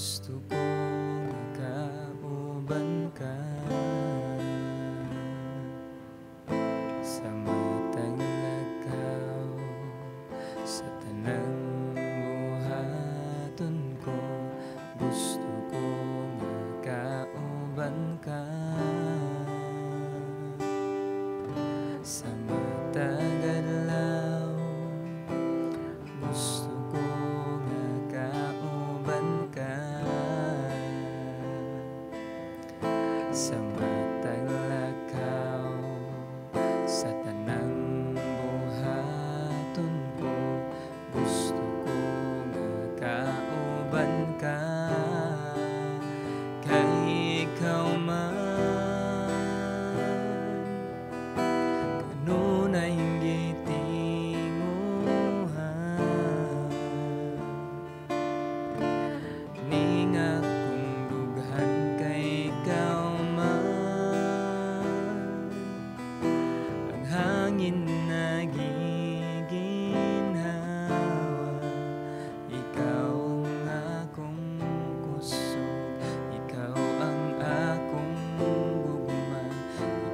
gusto kong makauban ka sa matang lakaw, sa tanang buhaton ko. Gusto kong makauban ka sa matag adlaw. Gusto kong makauban ka sa matag lakaw, sa tanang buhaton ko. Gusto kong makauban ka, kay ikaw man kanunay gitinguhan. Ning akong dughan kay ikaw man, ang hangin nagiginhawa. Ikaw ang akong kusog, ikaw ang akong gugma,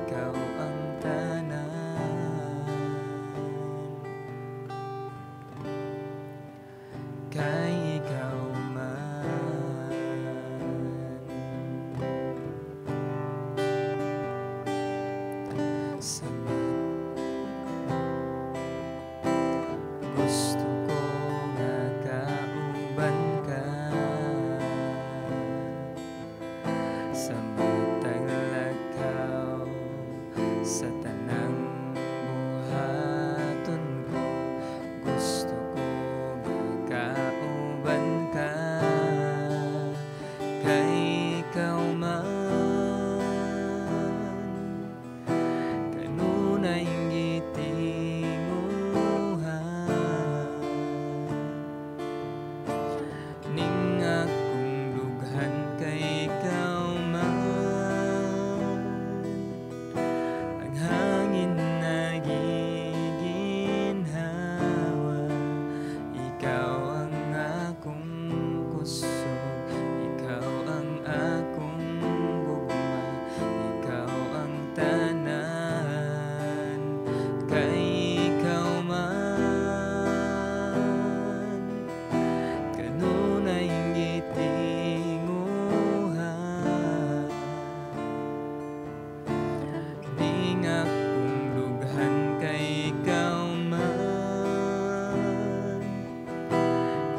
ikaw ang tanan, kay ikaw man. Sa gusto kong makauban ka sa matang lakaw, sa tanang buhaton ko. Gusto kong makauban ka, kay ikaw man kanunay gitinguhan. Ning akong dughan kay ikaw man, ang hangin nagiginhawa. Ikaw ang akong kusog, ikaw ang akong gugma, ikaw ang tanan, kay ikaw man kanunay gitinguhan. Ning akong dughan kay ikaw man,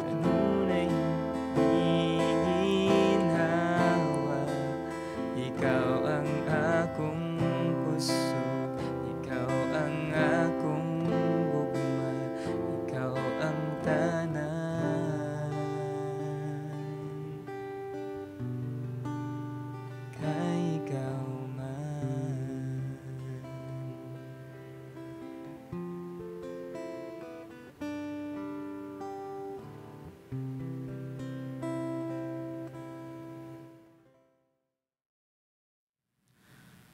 kanunay giginhawa. Ikaw ang akong kusog, ikaw ang akong gugma, ikaw ang tanan, kay ikaw man.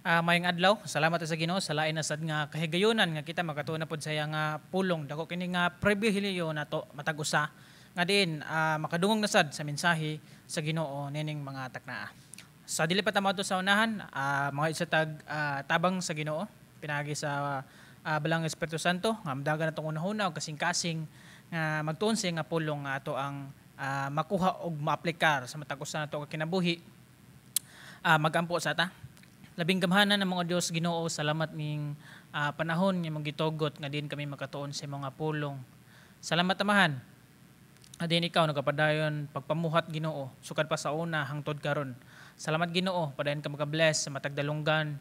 Mayong adlaw, salamat sa Ginoo sa lain na sad nga kahigayunan nga kita makatuon na pod sa iya nga pulong. Dako kini nga pribilehiyo nato matag usa nga diin makadungog na sad sa mensahe sa Ginoo nining mga taknaa. Sa dili pa ta maadto sa unahan, mga isa tabang sa Ginoo pinagi sa balang Espiritu Santo nga amdagan natong unahuna og kasing-kasing nga magtuon sa nga pulong nga ato ang makuha og maaplikar sa matag usa nato nga kinabuhi. Magampo sa ta. Labing gamhanan ng mga Dios Ginoo, salamat ning panahon nga mong gitugot nga din kami makatuon sa mga pulong. Salamat amahan. Adin ikaw nagapadayon pagpamuhat Ginoo sukad pa sa una hangtod karon. Salamat Ginoo padayon ka maka-bless sa matag dalunggan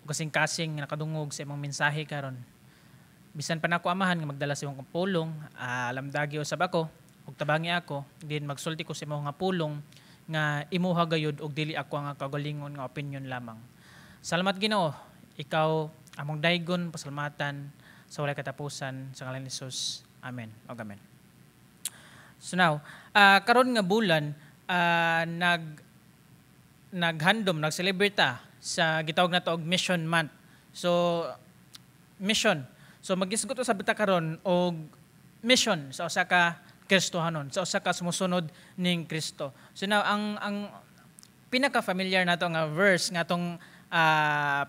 ug kasing-kasing nga nakadungog sa imong mensahe karon. Bisan pa nako amahan nga magdala sa imong pulong, alamdagi usab ako ug tabangi ako din magsulti ko sa imong nga pulong nga imuha gayud og dili ako nga kagalingon nga opinion lamang. Salamat Ginoo, ikaw among daygon pasalamatan sa walay katapusan sa ngalan ni Jesus. Amen. O amen. So now, karon nga bulan nag-celebrate sa gitawag na to og Mission Month. So mission. So magisgot sa bita karon og mission sa usa ka Kristohanon, sa usa ka sumusunod ning Kristo. So now ang pinaka-familiar nato nga verse nga tong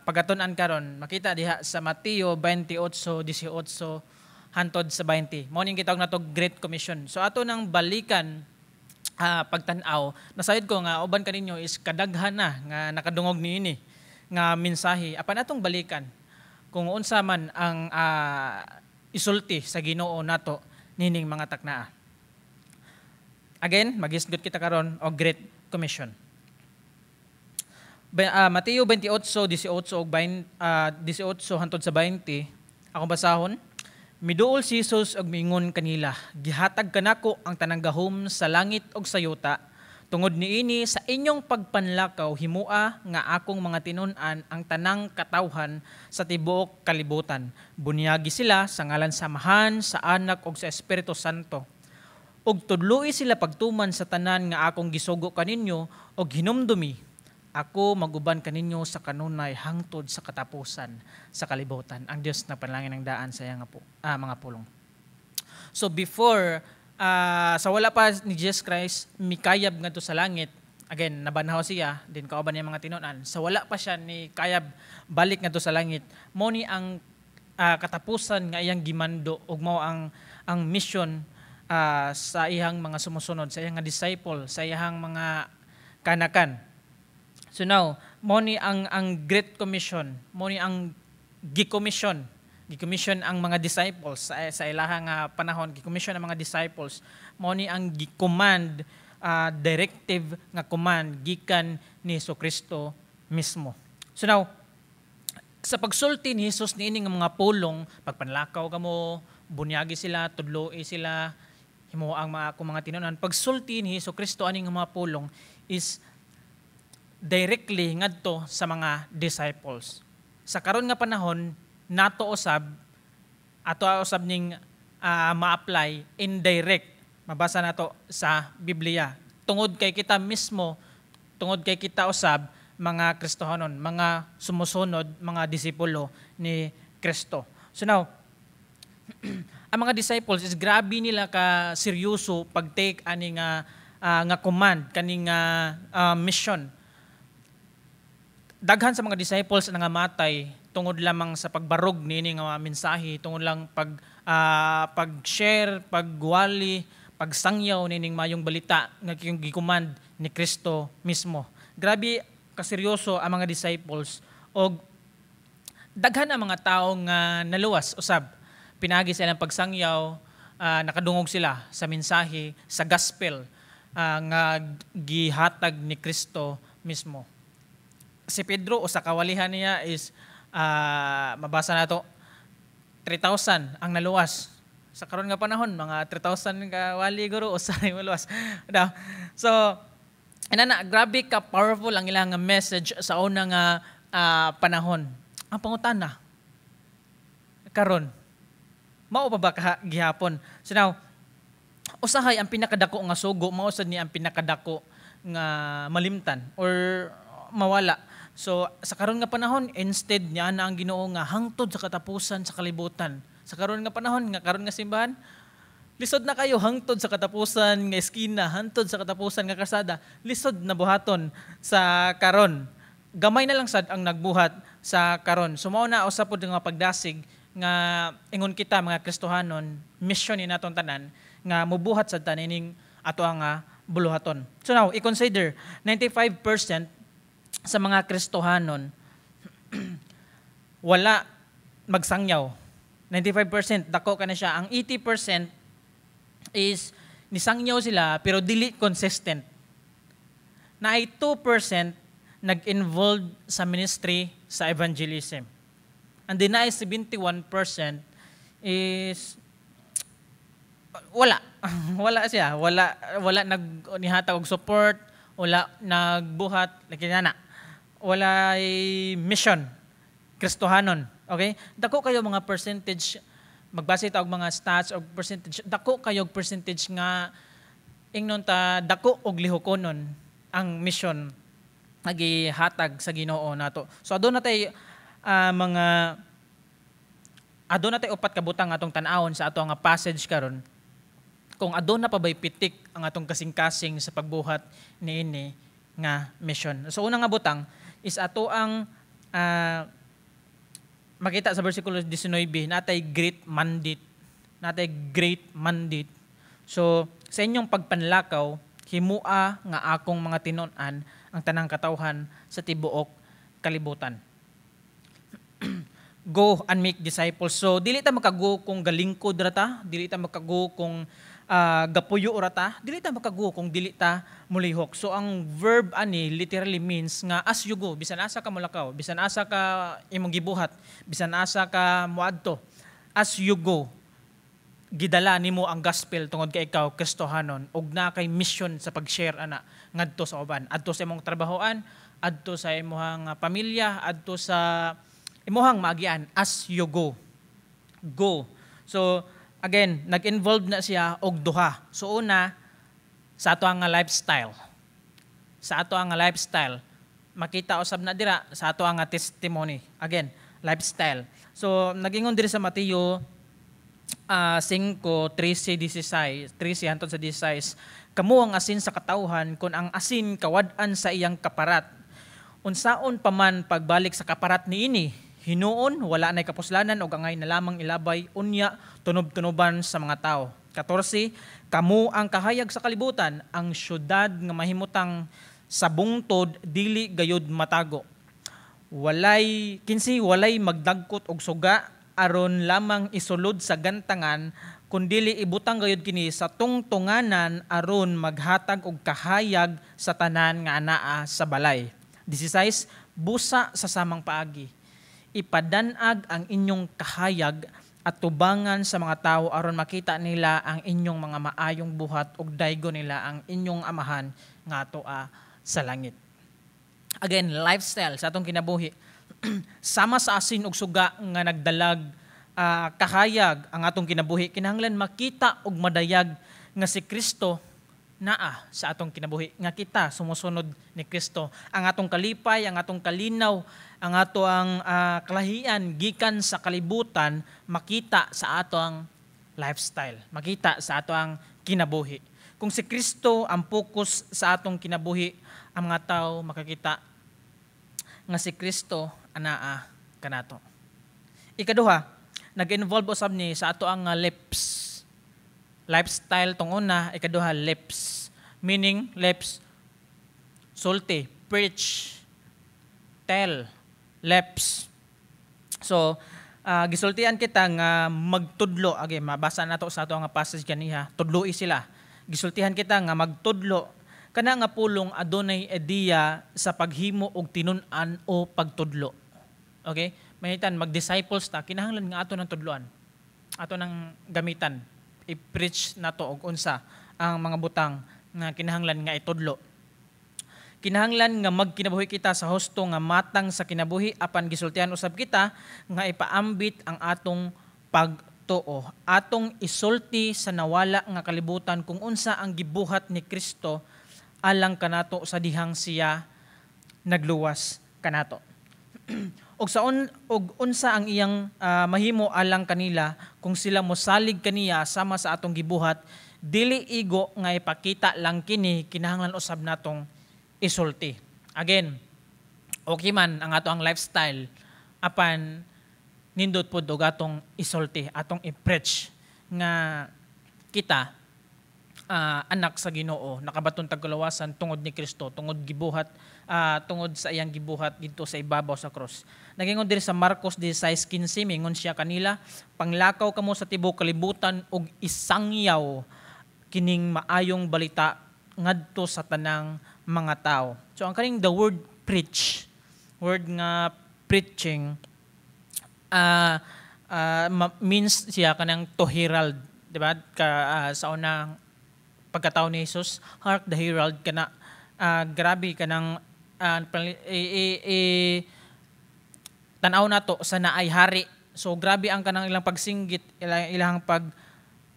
pagatun-an karon makita diha sa Mateo 28:18 hantod sa 20. Mao ning gitawag nato Great Commission. So ato nang balikan pagtan-aw, nasayod ko nga uban kaninyo is kadaghan na nga nakadungog niini nga mensahe. Apan atong balikan kung unsa man ang isulti sa Ginoo nato nining mga taknaa. Again, magisgot kita karon og Great Commission. Mateo 28:18 hantod sa 20, akong basahon. Miduol si Jesus og miingon kanila, gihatag kanako ang tanang gahom sa langit ug sa yuta. Tungod niini sa inyong pagpanlakaw himua nga akong mga tinun-an ang tanang katawhan sa tibuok kalibutan. Bunyagi sila sa ngalan samahan, sa Anak ug sa Espiritu Santo. Ug tudloi sila pagtuman sa tanan nga akong gisugo kaninyo og hinumdumi. Ako maguban kaninyo sa kanunay hangtod sa katapusan sa kalibutan. Ang Dios na panalangin ng daan sa mga pulong. So before sa wala pa ni Jesus Christ mikayab ngadto sa langit, again nabanhaw siya din kauban niya mga tinun-an. Sa wala pa siya ni kayab balik ngadto sa langit, mo ni ang katapusan nga iyang gimando ug mao ang mission sa iyang mga sumusunod, sa iyang nga disciple, sa iyang mga kanakan. So now, mo ni ang Great Commission, mo ni ang gi-commission ang mga disciples sa ilahang panahon, gi-commission ang mga disciples, mo ni ang gi-command, directive nga command gikan ni Jesucristo mismo. So now, sa pagsulti ni Jesus niini nga mga pulong, pagpanlakaw kamo, bunyagi sila, tudloi sila, himo ang mga tinunan. Pagsulti ni Jesucristo ani nga mga pulong is directly ngadto sa mga disciples. Sa karon nga panahon nato usab ning ma-apply indirect. Mabasa nato sa Biblia. Tungod kay kita mismo, tungod kay kita usab mga Kristohanon, mga sumusunod, mga disipulo ni Kristo. So now, ang mga disciples is grabe nila ka seryoso pag-take ani nga command kaning mission. Daghan sa mga disciples nga matay tungod lamang sa pagbarog niini nga mensahe, tungod lang pag-share, pagwali, pagsangyaw nining mayong balita nga gi-command ni Kristo mismo. Grabe kaseryoso ang mga disciples og daghan ang mga tao nga naluwas usab. Pinagi sila ng pagsangyaw, nakadungog sila sa mensahe, sa gospel nga gihatag ni Kristo mismo. Si Pedro o sa kawalihan niya is mabasa nato 3,000 ang naluwas. Sa karon nga panahon mga 3,000 ka wali guro o sa maluwas. So grabe ka powerful ang ilang message sa una nga panahon. Ang pangutana karon mao pa ba gihapon? So now usahay ang pinakadako nga sugo, mao sad ni ang pinakadako nga malimtan or mawala. So sa karon nga panahon, instead niya na ang Ginoo nga hangtod sa katapusan sa kalibutan. Sa karon nga panahon, nga karon nga simbahan, lisod na kayo hangtod sa katapusan nga eskina, hangtod sa katapusan nga kasada, lisod na buhaton sa karon. Gamay na lang sad ang nagbuhat sa karon. So mao na usab pod nga pagdasig nga ingon kita mga Kristohanon, mission ni natong tanan nga mubuhat sad tanining ato nga buluhaton. So now, i-consider 95% sa mga Kristohanon wala magsangyaw. 95% dako ka na siya. Ang 80% is nisangyaw sila pero dili consistent. Na ay 2% nag-involved sa ministry sa evangelism. And then na ay 71% is wala. Wala siya. Wala nagnihatag og support, wala nagbuhat, na wala mission, Kristohanon. Okay? Dako kayo mga percentage, magbase ta og mga stats og percentage, dako kayo og percentage nga ingnon ta dako og lihukonon ang mission nga gihatag sa Ginoo nato. So adto natay adto natay upat ka butang atong tan-awon sa ato nga passage karon. kung adon na pabay pitik ang atong kasing-kasing sa pagbuhat niini nga mission. So unang nga butang is ato ang makita sa versikulo 19 natay great mandate. Natay great mandate. So sa inyong pagpanlakaw himua nga akong mga tinun-an ang tanang katawhan sa tibuok kalibutan. Go and make disciples. So dili ta makago kung galingkod rata, dili ta makago kung gapuyo rata, dili ta makago kung dili ta mulihok. So ang verb ani literally means nga as you go, bisan asa ka mulakaw, bisan asa ka imong gibuhat, bisan asa ka muadto, as you go, gidala nimo ang gospel tungod kay ikaw Kristohanon ug na kay mission sa pag-share ana ngadto sa uban, adto sa imong trabahoan, adto sa imong pamilya, adto sa imuhang maagian as you go. Go. So again, nag-involve na siya og duha. So una sa ato nga lifestyle. Sa ato nga lifestyle. Makita usab na dira sa ato nga testimony. Again, lifestyle. So nagingon diri sa Mateo 5:13-16, 13 hangtod sa 16. Kamo ang asin sa katawhan kun ang asin kawad-an sa iyang kaparat. Unsaon pa man pagbalik sa kaparat niini, hinuon wala nay kapuslanan og angay na lamang ilabay unya tunob-tunoban sa mga tao. 14, kamo ang kahayag sa kalibutan, ang syudad nga mahimutang sa bungtod dili gayud matago. Walay magdagkot og suga aron lamang isulod sa gantangan kundili ibutang gayud kini sa tungtunganan aron maghatag og kahayag sa tanan nga anaa sa balay. 16, busa sa samang paagi. Ipadanag ang inyong kahayag at tubangan sa mga tao aron makita nila ang inyong mga maayong buhat ug daygo nila ang inyong amahan nga atoa sa langit. Again, lifestyle sa atong kinabuhi. Sama sa asin ug suga nga nagdalag kahayag ang atong kinabuhi, kinahanglan makita ug madayag nga si Kristo naa sa atong kinabuhi, nga kita sumusunod ni Kristo. Ang atong kalipay, ang atong kalinaw, ang ato ang kalahian gikan sa kalibutan makita sa ato ang lifestyle, makita sa ato ang kinabuhi. Kung si Kristo ang focus sa atong kinabuhi, ang mga tao makakita nga si Kristo anaa kanato. Ikaduha, nag-involve usab ni sa ato ang lips. Lifestyle tong una, ikaduha lips. Meaning lips, sulti, preach, tell, lips. So, gisultian kita nga magtudlo. Okay, mabasa na to sa ato nga passage kaniha. Tudloi sila. Gisultihan kita nga magtudlo. Kana nga pulong adunay ideya sa paghimo og tinun-an o pagtudlo. Okay? Mahitan, mag-disciples ta, kinahanglan nga ato ng tudloan. Ato ng gamitan. I-preach na to og unsa ang mga butang nga kinahanglan nga itudlo. Kinahanglan nga magkinabuhi kita sa husto nga matang sa kinabuhi apan gisultihan usab kita nga ipaambit ang atong pagtuo. Atong isulti sa nawala nga kalibutan kung unsa ang gibuhat ni Kristo alang kanato sa dihang siya nagluwas kanato. Og unsa ang iyang mahimo alang kanila kung sila mosalig kaniya sama sa atong gibuhat, dili igo nga ipakita lang kini, kinahanglan usab natong isulti. Again, okay man ang ato ang lifestyle, apan nindot pud og atong isulti, atong i-preach nga kita anak sa Ginoo, nakabaton tagkalawasan tungod ni Kristo, tungod gibuhat, tungod sa iyang gibuhat dito sa ibabaw sa cross. Nagingon diri sa Marcos 16:15, mingon siya kanila, panglakaw kamo sa tibuok kalibutan ug isangyaw kining maayong balita ngadto sa tanang mga tao. So ang kaning the word preach, word nga preaching, means siya kanang to herald, di ba? Sa unang pagkatao ni Jesus, hark the herald kana, grabe kanang tanaw nato sa naay hari. So grabe ang kanang ilang pagsinggit, ilang pag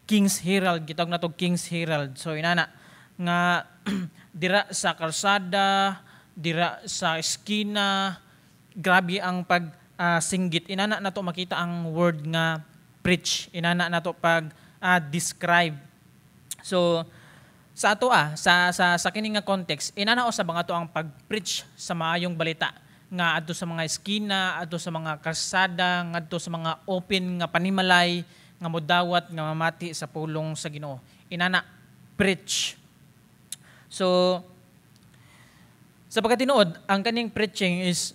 King's Herald, gitawag nato King's Herald. So inana nga dira sa kalsada, dira sa eskina, grabe ang pag singgit. Inana nato makita ang word nga preach. Inana nato pag describe So sa ato sa kini nga context inanao sa mga to ang pag-preach sa maayong balita nga adto sa mga eskina, adto sa mga kalsada, adto sa mga open nga panimalay nga modawat nga mamati sa pulong sa Ginoo. Inana preach. So sa pagkatinuod, ang kaning preaching is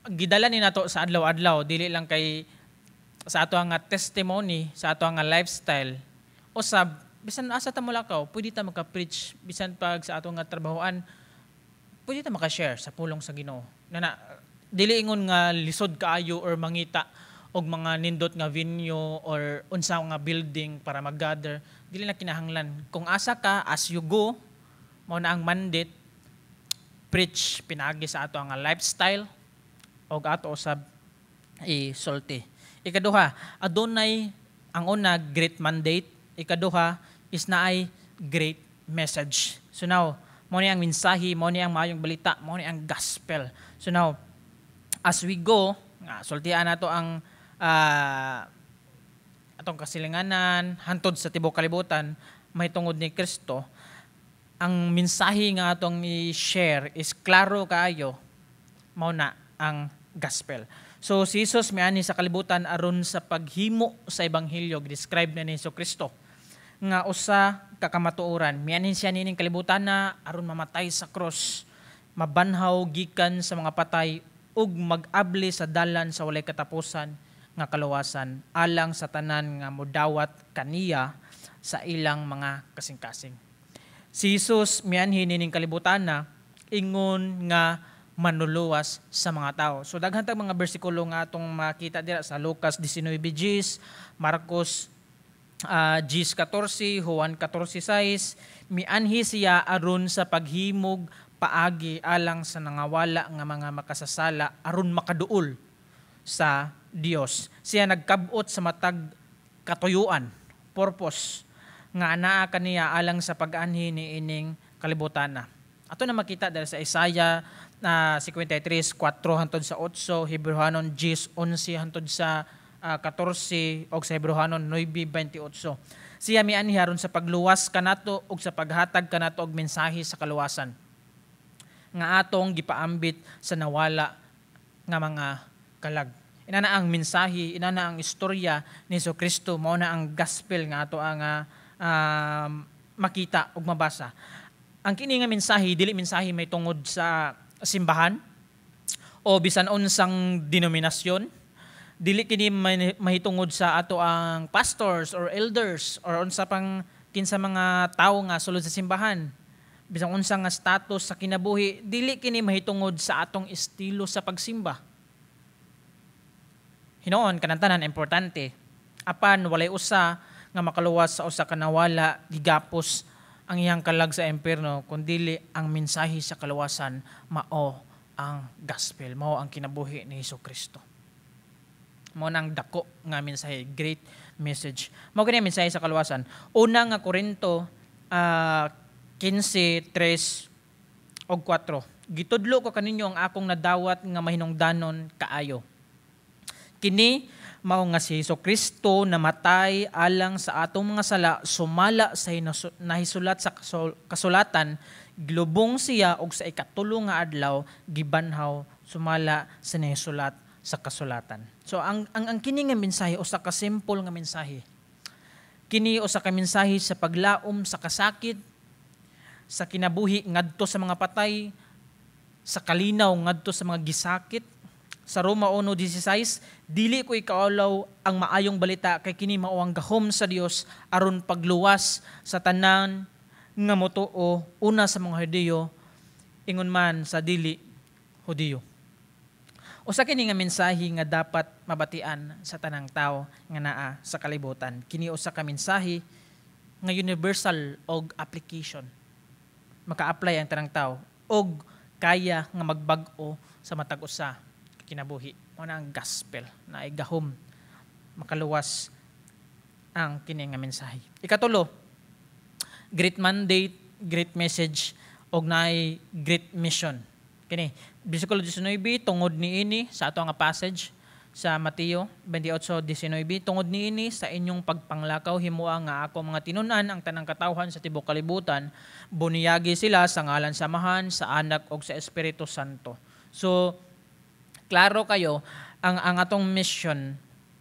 gidala ni nato sa adlaw-adlaw, dili lang kay sa ato nga testimony, sa ato nga lifestyle. Usab bisan asa ta mulakaw, pwede ta maka-preach bisan pag sa ato nga trabahoan, pwede ta maka-share sa pulong sa Ginoo. Dili ingon nga lisod kaayo or mangita og mga nindot nga venue or unsa nga building para mag-gather, dili na kinahanglan. Kung asa ka as you go, mao na ang mandate, preach pinaagi sa ato nga lifestyle og ato usab isulti. Ikaduha, adunay ang una great mandate, ikaduha is naay great message. So now, mo ni ang mensahe, mo ni ang maayong balita, mo ni ang gospel. So now, as we go, sultian nato ang atong kasilinganan hantod sa tibuok kalibutan, may tungod ni Kristo. Ang mensahe nga atong i-share is klaro kaayo, mao na ang gospel. So si Jesus miani sa kalibutan aron sa paghimo sa ebanghelyo, describe na ni Kristo nga usa ka kamatuoran. Miani siya nining kalibutan na aron mamatay sa cross, mabanhaw gikan sa mga patay ug mag-abli sa dalan sa walay katapusan nga kaluwasan alang sa tanan nga modawat kaniya sa ilang mga kasing-kasing. Si Jesus mianhi nining kalibutan na ingon nga manuluwas sa mga tao. So daghan tag mga bersikulo nga atong makita dira sa Lucas 19:10, Marcos 10:14, Juan 14:6, mianhi siya aron sa paghimog paagi alang sa nangawala nga mga makasasala aron makaduol sa Dios. Siya nagkabot sa matag katuyuan, purpose nga anaa kaniya alang sa pag-anhi ni ining kalibutan na. Ato na makita dahil sa Isaiah 53:4 hantod sa 8, Hebrehanon 10:11 hantod sa 14 og sa Hebrehanon 9:28. Siya mianhi aron sa pagluwas kanato og sa paghatag kanato og mensahe sa kaluwasan nga atong gipaambit sa nawala nga mga kalag. Inana ang mensahe, inana ang istorya ni Kristo, mao na ang gospel nga ato ang makita ug mabasa. Ang kini nga mensahe dili mensahe may tungod sa simbahan o bisan unsang denominasyon. Dili kini mahitungod sa ato ang pastors or elders or unsa pang kinsa mga tawo nga sulod sa simbahan. Bisan unsa nga status sa kinabuhi, dili kini mahitungod sa atong estilo sa pagsimba. Hinoon kanang importante. Apan walay usa nga makaluwas sa usa ka nawala gigapos ang iyang kalag sa impierno, kundili ang mensahe sa kaluwasan mao ang gospel, mao ang kinabuhi ni Kristo. Mao nang dako nga mensahe, great message. Mao gani mensahe sa kaluwasan. Una nga Korinto 15:3 og 4. Gitudlo ko kaninyo ang akong nadawat nga mahinungdanon kaayo. Kini mao nga si Kristo namatay alang sa atong mga sala, sumala sa nahisulat sa kasulatan, glubong siya og sa ikatulo nga adlaw gibanhaw sumala sa nahisulat sa kasulatan. So ang kini nga mensahe usa ka simple nga mensahe. Kini usa ka mensahe sa paglaom sa kasakit, sa kinabuhi ngadto sa mga patay, sa kalinaw ngadto sa mga gisakit. Sa Roma 1:16, dili ko ikaulaw ang maayong balita kay kini mao ang gahom sa Dios aron pagluwas sa tanan nga motuo, una sa mga Hudiyo, ingon man sa dili Hudiyo. Usa kini nga mensahe nga dapat mabatian sa tanang tao nga naa sa kalibutan. Kini usa ka mensahe nga universal og application. Maka-apply ang tanang tao og kaya nga magbag-o sa matag usa kinabuhi. Mao na ang gospel na igahom makaluwas ang kini nga mensahe. Ikatulo, great mandate, great message og naay great mission. Kini bersikulo 19 tungod niini sa ato nga passage sa Mateo 28:19, tungod niini sa inyong pagpanglakaw himuha nga ako mga tinun-an ang tanang katawhan sa tibuok kalibutan, buniyagi sila sa ngalan samahan, sa Anak ug sa Espiritu Santo. So klaro kayo ang atong mission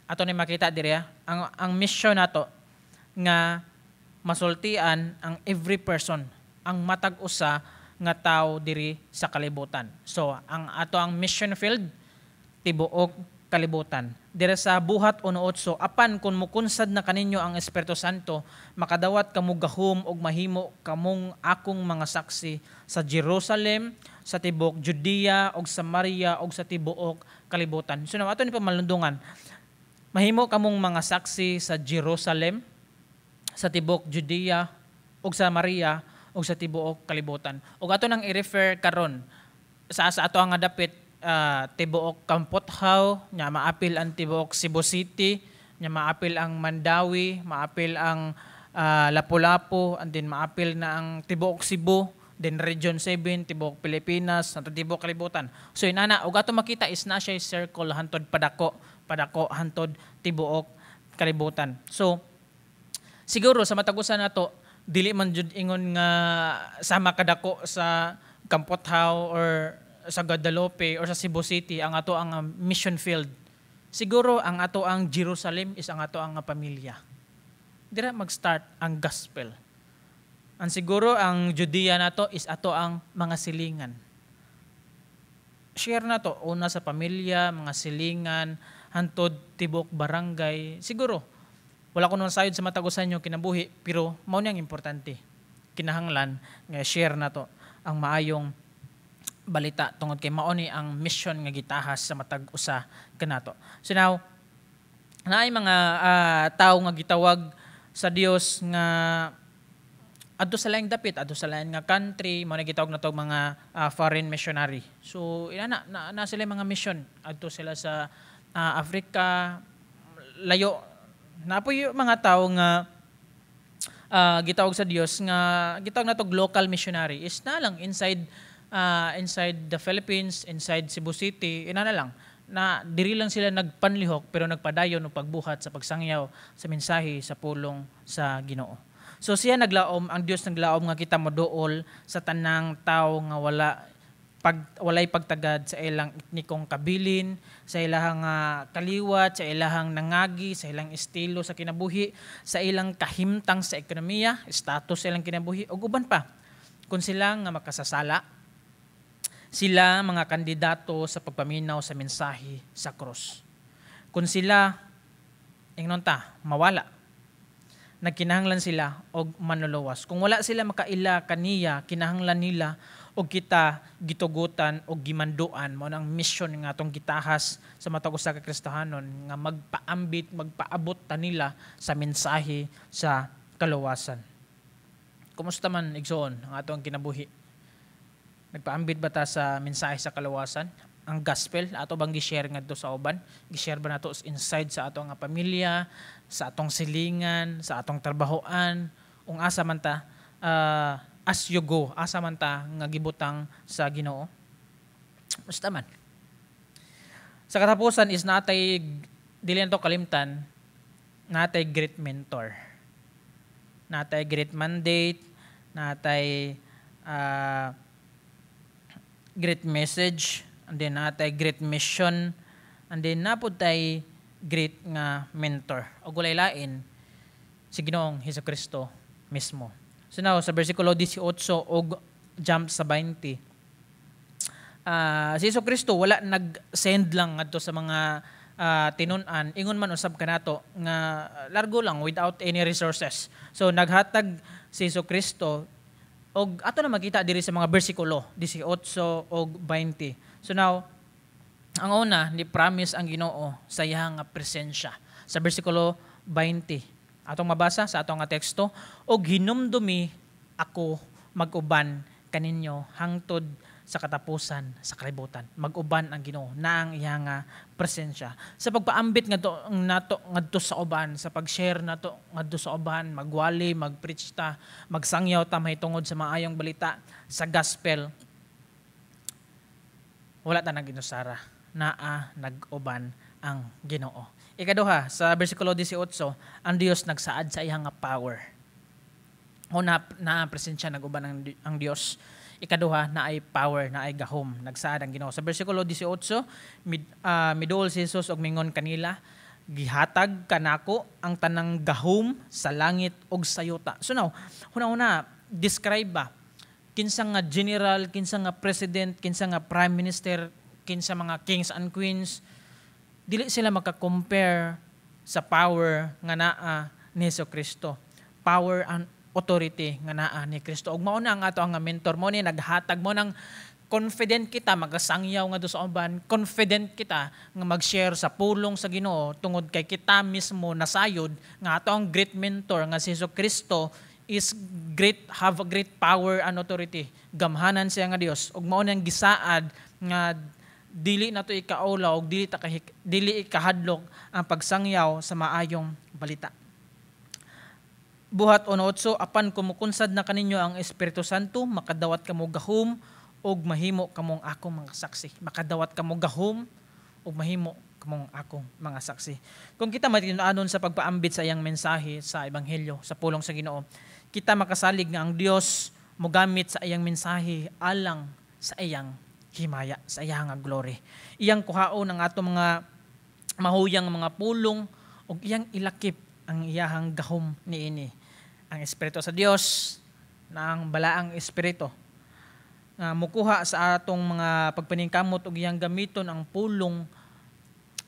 ato ni makita diri ang mission nato nga masultian ang every person, ang matag usa nga tawo diri sa kalibutan. So ang mission field tibuok kalibutan. Dire sa buhat 1:8, apan kun mukunsad na kaninyo ang Espiritu Santo, makadawat kamo gahom og mahimo kamong akong mga saksi sa Jerusalem, sa tibuok Judea ug Samaria ug sa tibuok kalibutan. So ato ni pamalundungan, mahimo kamong mga saksi sa Jerusalem, sa tibuok Judea ug Samaria ug sa tibuok kalibutan. Ug ato nang i-refer karon sa ato nga dapit, tibuok Kampothaw, nya maapil ang tibuok Cebu City, nya maapil ang Mandawi, maapil ang Lapu-Lapu, and then maapil na ang tibuok Cebu, then Region 7, tibuok Pilipinas, at tibuok kalibutan. So inana, ug ato makita is na siya circle hantod padako hantod tibuok kalibutan. So siguro sa matagusan nato, dili man jud ingon nga sama kadako sa Kampothaw or sa Guadalupe or sa Cebu City ang ato ang mission field. Siguro ang ato ang Jerusalem is ang ato ang pamilya. Dira mag-start ang gospel. Ang siguro ang Judea nato is ato ang mga silingan. Share na to una sa pamilya, mga silingan, hantod tibok barangay. Siguro wala ko nung sayod sa matagusan nyo kinabuhi, pero mao niyang importante. Kinahanglan nga share na to ang maayong balita tungod kay mao ni ang mission nga gitahas sa matag usa kanato. So now, naay mga tawo nga gitawag sa Dios nga adto sa laing dapit, adto sa laing nga country, mao na gitawag nato mga foreign missionary. So ina na sila mga mission adto sila sa Africa, layo. Napoy mga tawo nga gitawag sa Dios nga gitawag nato local missionary is na lang inside the Philippines, inside Cebu City, ina na lang na diri lang sila nagpanlihok pero nagpadayon og pagbuhat sa pagsangyaw sa mensahe sa pulong sa Ginoo. So siya naglaom, ang Dios naglaom nga kita moduol sa tanang tawo nga walay pagtagad sa ilang etnikong kabilin, sa ilang kaliwat, sa ilang nangagi, sa ilang estilo sa kinabuhi, sa ilang kahimtang sa ekonomiya, status sa ilang kinabuhi ug uban pa. Kung sila nga makasasala, sila mga kandidato sa pagpaminaw sa mensahe sa krus. Kung sila, ingnon ta, mawala, nagkinahanglan sila og manluluwas. Kung wala sila makaila kaniya, kinahanglan nila og kita gitugutan og gimanduan mo nang mission nga atong gitahas sa matag usa ka Kristohanon nga magpaabot ta nila sa mensahe sa kaluwasan. Kumusta man igsoon ang atong kinabuhi? Nagpaambit ba ta sa mensahe sa kaluwasan? Ang gospel, ato bang gi-share ngadto sa uban? Gi-share ba nato inside sa atong pamilya, sa atong silingan, sa atong trabahoan, ung asa man ta as you go, asa man ta nga gibutang sa Ginoo? Basta man. Sa katapusan is natay dili nato kalimtan, natay great mentor. Natay great mandate, natay great message, and then natay great mission, and then napod tay great nga mentor. O gulay lain, si Ginoong Hesukristo mismo. So now, sa versikulo 18 og jump sa 20, si Hesukristo wala nag-send lang ngadto sa mga tinun-an, ingon man usab kanato nga largo lang without any resources. So naghatag si Hesukristo og ato na makita diri sa mga bersikulo 18 og 20. So now, ang una, ni promise ang Ginoo sa iyang presensya. Sa bersikulo 20, atong mabasa sa atong teksto, og hinumdumi ako mag-uban kaninyo hangtod sa katapusan sa kalibutan. Mag-uban ang Ginoo na ang iyang presensya. Sa pagpaambit ngadto sa uban, sa pag-share nato ngadto sa uban, magwali, mag-preach ta, magsangyaw ta mahitungod sa maayong balita sa gospel. Wala ta nag-inusara, naa nag-uban ang Ginoo. Ikaduha, sa bersikulo 18, ang Dios nagsaad sa iyang nga power. Una na presensya naguban ang Dios. Ikaduha na ay power, na ay gahom, nagsaad ang Ginoo. Sa bersikulo 18, miduol si Jesus og mingon kanila, gihatag kanako ang tanang gahom sa langit ug sa yuta. So now, una describe ba kinsa nga general, kinsa nga president, kinsa nga prime minister, kinsa mga kings and queens, dili sila maka-compare sa power nga naa ni Jesucristo. Power and authority nga naa ni Kristo. Ug mao na ang ato ang mentor mo ni naghatag mo nang confident kita magasangyaw nga do sa uban, confident kita nga mag-share sa pulong sa Ginoo tungod kay kita mismo nasayod nga ato ang great mentor nga si Jesucristo is great, have a great power and authority. Gamhanan siya nga Dios ug mao nang gisaad nga dili nato ikaulaw ug dili ikahadlok ang pagsangyaw sa maayong balita. Buhat 18, apan kumukunsad na kaninyo ang Espiritu Santo, makadawat kamo gahom ug mahimo kamong akong mga saksi. Makadawat kamo gahom ug mahimo kamong akong mga saksi. Kung kita matinuanon sa pagpaambit sa iyang mensahe sa ebanghelyo, sa pulong sa Ginoo, kita makasalig nga ang Dios mogamit sa iyang mensahe alang sa iyang himaya, sa iyang glory. Iyang kuhaon ang ato mga mahuyang mga pulong ug iyang ilakip ang iyahang gahom niini. Ang Espiritu sa Dios na ang balaang Espiritu nga mukuha sa atong mga pagpaningkamot ug iyang gamiton ang pulong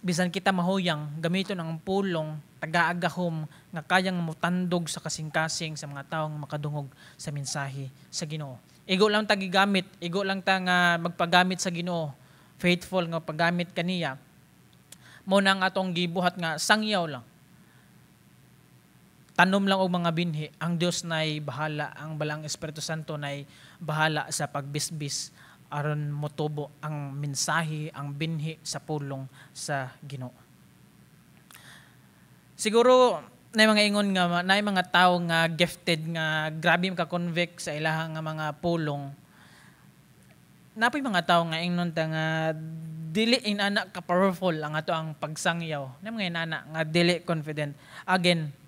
bisan kita mahuyang, gamiton ang pulong taga-agahom nga kayang mutandog sa kasing-kasing sa mga taong makadungog sa mensahe sa Ginoo. Igo lang ta gigamit, igo lang ta nga magpagamit sa Ginoo, faithful nga paggamit kaniya. Mo nang atong gibuhat nga sangyaw lang. Tanom lang og mga binhi, ang Dios nay bahala, ang balang Espiritu Santo nay bahala sa pagbisbis aron motubo ang mensahe, ang binhi sa pulong sa Ginoo. Siguro nay mga ingon nga nay mga tawo nga gifted nga grabe maka-convict sa ilahang nga mga pulong. Napoy mga tawo nga ingnon ta nga dili inana ka powerful ang ato ang pagsangyaw. Nay mga inana nga dili confident. Again,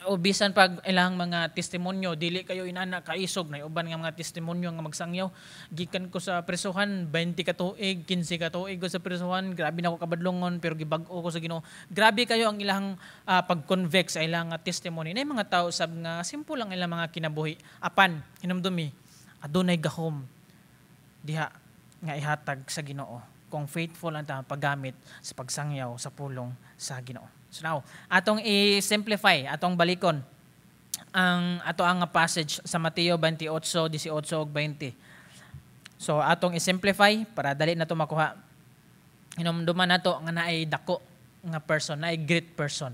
o bisan pag ilang mga testimonyo dili kayo inana kaisog na uban nga mga testimonyo nga magsangyaw, gikan ko sa presohan 20 ka tuig, 15 ka tuig ko sa presohan, grabe na ako kabadlongon pero gibag-o ko sa Ginoo. Grabe kayo ang ilang pag-convict sa ilang testimony. Nay mga tao sab nga simple lang ilang mga kinabuhi, apan hinumdumi adunay gahom diha nga ihatag sa Ginoo kung faithful ang paggamit sa pagsangyaw sa pulong sa Ginoo. So now, atong i-simplify, atong balikon ang ato ang passage sa Mateo 28, 18 ug 20. So atong i-simplify para dali na to makuha. Hinumduman nato nga naay dako nga person, naay great person.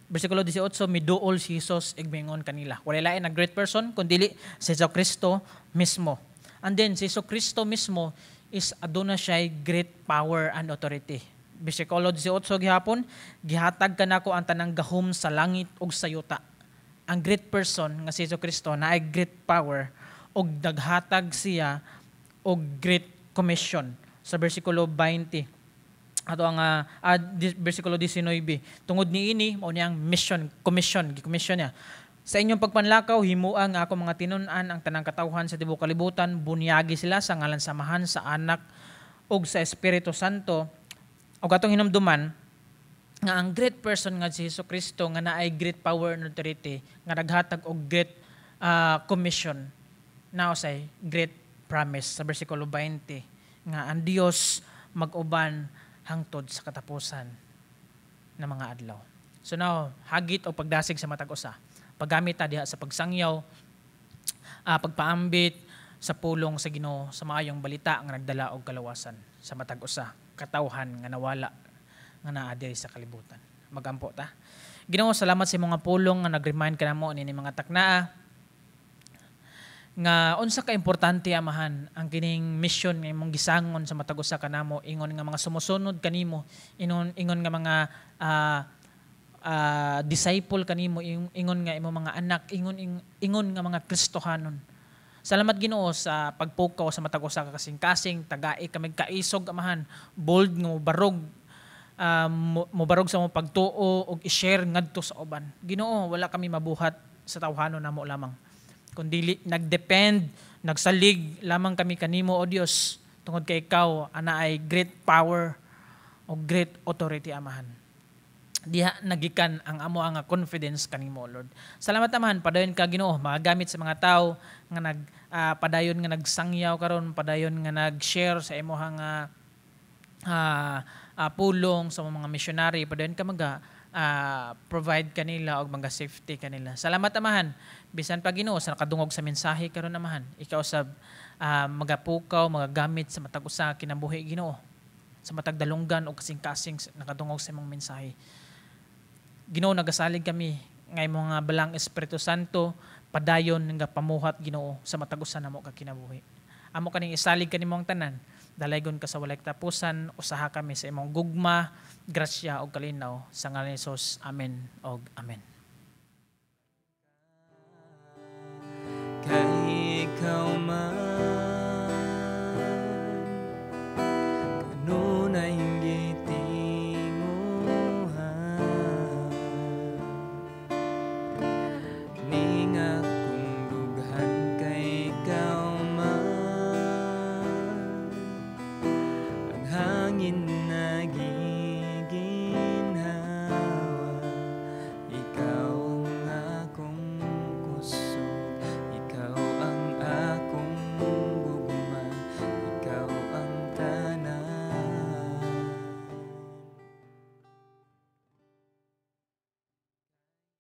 Bersikulo 18, miduol si Jesus ug mingon kanila. Wala lain na great person kundi si Jesucristo mismo. And then si Jesucristo mismo is aduna siya great power and authority. Bersikulo 18 gihapon, gihatag kanako ang tanang gahom sa langit ug sa yuta. Ang great person nga si Jesucristo na ay great power ug naghatag siya og great commission. Sa bersikulo 20 ato ang bersikulo 19, tungod niini mao niyang mission, commission niya. Sa inyong pagpanlakaw himuan nga ako mga tinun-an ang tanang katawhan sa tibuok kalibutan, bunyagi sila sa ngalan samahan sa Anak ug sa Espiritu Santo. O katong hinumduman nga ang great person nga si Jesucristo nga naay great power and authority nga naghatag og great commission, now say great promise sa bersikulo 20 nga ang Dios mag-uban hangtod sa katapusan ng mga adlaw. So now hagit o pagdasig sa matag usa, paggamit ta diha sa pagsangyaw, pagpaambit sa pulong sa Ginoo sa maayong balita nga nagdala og kalawasan sa matag usa katawhan nga nawala nga naa diri sa kalibutan. Magampo ta. Ginoo, salamat sa mga pulong nga nag-remind kanamo ni mga taknaa nga unsa ka importante amahan ang kining mission nga imong gisangon sa matag usa kanamo, ingon nga mga sumusunod kanimo, ingon nga mga disciple kanimo, ingon nga imong mga anak, ingon nga mga Kristohanon. Salamat Ginoo sa pagpukaw sa matag usa ka kasing-kasing, tagai kami kaisog amahan, bold nga barog mobarog sa mo pagtuo og i-share ngadto sa uban. Ginoo, wala kami mabuhat sa tawhano namo lamang. Kundi nagdepend, nagsalig lamang kami kanimo o Dios tungod kay ikaw ana ay great power o great authority amahan. Diha nagikan ang amo nga confidence kanimo Lord. Salamat amahan, padayon ka Ginoo magagamit sa mga tao nga padayon nga nagsangyaw karon, padayon nga nag-share sa imong pulong sa mga missionary, padayon ka provide kanila og mga safety kanila. Salamat amahan, bisan pa Ginoo sa nakadungog sa mensahe karon amahan, ikaw sab magapukaw, magagamit sa matag usa kinabuhi Ginoo, sa matag dalunggan o kasing-kasing nakadungog sa imong mensahe. Ginoo, nagasalig kami ngay mga balang Espiritu Santo padayon nga pamuhat Ginoo sa matag usa namo ka kinabuhi. Amo kaning isalig kanimong tanan, dalaygon ka sa walay tapusan, usaha kami sa imong gugma, grasya ug kalinaw sa ngalan ni Jesus. Amen og amen. Kay ikaw man